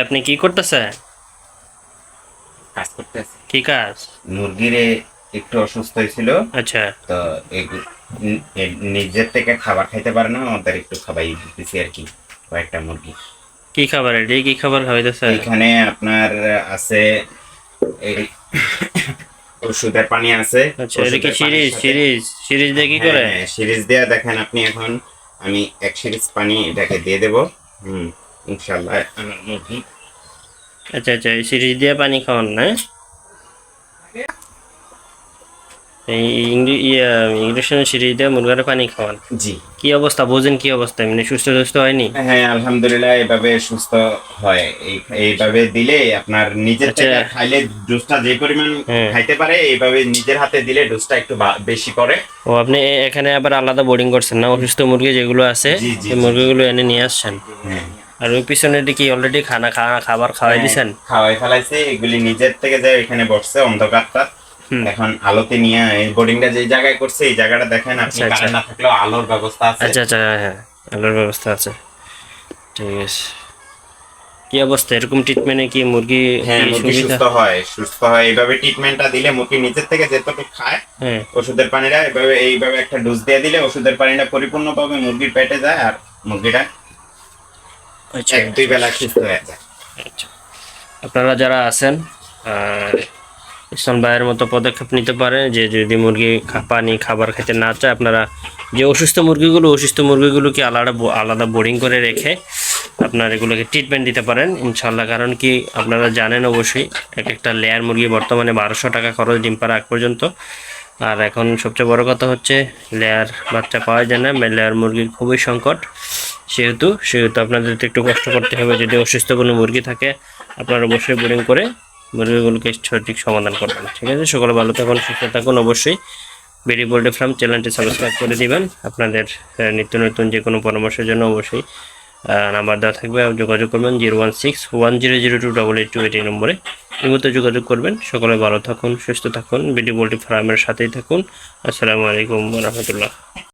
আপনি কি করতেছেন? কাজ করতেছে। কি কাজ? মুরগির একটু অসুস্থ হয়েছিল। আচ্ছা। তো নিজের থেকে খাবার খাইতে পারে না, ওদের একটু খাবাই দিতেছি আর কি, কয়েকটা মুরগি। কি খাবার এটি? কি খাবার খাওয়াইতেছে? এইখানে আপনার আছে এই ওষুধের পানি আছে। আচ্ছা, এটা কি ওষুধের পানির সিরিজ সাথে সিরিজ সিরিজ দিয়ে কি হ্যাঁ করে? হ্যাঁ সিরিজ দেয়া দেখেন আপনি। এখন আমি এক সিরিজ পানি এটাকে দিয়ে দেবো। ইনশাল্লাহ আমার মুরগি। আচ্ছা আচ্ছা, এই সিরিজ দিয়ে পানি খাওয়ান না? এই ইংলিশের সিরিজ দিয়ে মুরগারে পানি খাওয়ান? জি। কি অবস্থা বোঝেন? কি অবস্থা, মানে সুস্থ সুস্থ হয়নি? হ্যাঁ আলহামদুলিল্লাহ এভাবে সুস্থ হয়। এইভাবে দিলে আপনার নিজের আচ্ছা। থেকে খাইলে ডোজটা যে পরিমাণ হ্যাঁ। খাইতে পারে, এইভাবে নিজের হাতে দিলে ডোজটা একটু বেশি করে। ও, আপনি এখানে আবার আলাদা বোর্ডিং করছেন না? অসুস্থ মুরগি যেগুলো আছে জি জি সেই জি জি। মুরগিগুলো এনে নিয়ে আসছেন। হ্যাঁ আর ওই পিছনে কি অলরেডি খাবার খাওয়াই হ্যাঁ দিছেন? খাওয়াই ফেলাইছে। এগুলি নিজের থেকে যায় এখানে বসছে অন্ধকারটা। হুম। এখন আলোতে নিয়ে এই বোর্ডিংটা যে জায়গায় করছে, এই জায়গাটা দেখেন আপনি, আচ্ছা আচ্ছা কারেন্ট না থাকলেও আলোর ব্যবস্থা আছে। আচ্ছা আচ্ছা, হ্যাঁ হ্যাঁ, আলোর ব্যবস্থা আছে। ঠিক আছে। কি অবস্থা, এরকম ট্রিটমেন্টে কি মুরগি হ্যাঁ কি মুরগি সুবিধা? সুস্থ হয়, সুস্থ হয়। এইভাবে ট্রিটমেন্টটা দিলে মুরগি নিজের থেকে যেতটুকু খায় হ্যাঁ। ওষুধের পানিটা, এইভাবে একটা ডোজ দিয়ে দিলে ওষুধের পানিটা পরিপূর্ণভাবে মুরগির পেটে যায়, আর মুরগিটা আচ্ছা এক দুই বেলা সুস্থ হয়ে যায়। আচ্ছা। আপনারা যারা আছেন, আহ, ইসলাম ভাইয়ের মতো পদক্ষেপ নিতে পারেন যে যদি মুরগি পানি খাবার খেতে না চায়, আপনারা যে অসুস্থ মুরগিগুলোকে আলাদা আলাদা বোর্ডিং করে রেখে আপনার এগুলোকে ট্রিটমেন্ট দিতে পারেন ইনশাল্লাহ। কারণ কি, আপনারা জানেন অবশ্যই এক একটা লেয়ার মুরগি বর্তমানে 1200 টাকা খরচ ডিম পাড়া আগ পর্যন্ত। আর এখন সবচেয়ে বড় কথা হচ্ছে লেয়ার বাচ্চা পাওয়া যায় না, লেয়ার মুরগির খুবই সংকট। সেহেতু আপনাদের একটু কষ্ট করতে হবে। যদি অসুস্থ কোনো মুরগি থাকে আপনারা অবশ্যই বোর্ডিং করে মুরগিগুলোকে সঠিক সমাধান করবেন। ঠিক আছে, সকলে ভালো থাকুন, সুস্থ থাকুন। অবশ্যই বিডি পোল্ট্রি ফার্ম চ্যানেলটি সাবস্ক্রাইব করে দিবেন। আপনাদের নিত্য নতুন যে কোনো পরামর্শের জন্য অবশ্যই নাম্বার দেওয়া থাকবে, যোগাযোগ করবেন 016-1002-8828 এই নম্বরে। এই মতো যোগাযোগ করবেন। সকলে ভালো থাকুন, সুস্থ থাকুন, বিডি পোল্ট্রি ফার্মের সাথেই থাকুন। আসসালামু আলাইকুম ওয়া রাহমাতুল্লাহ।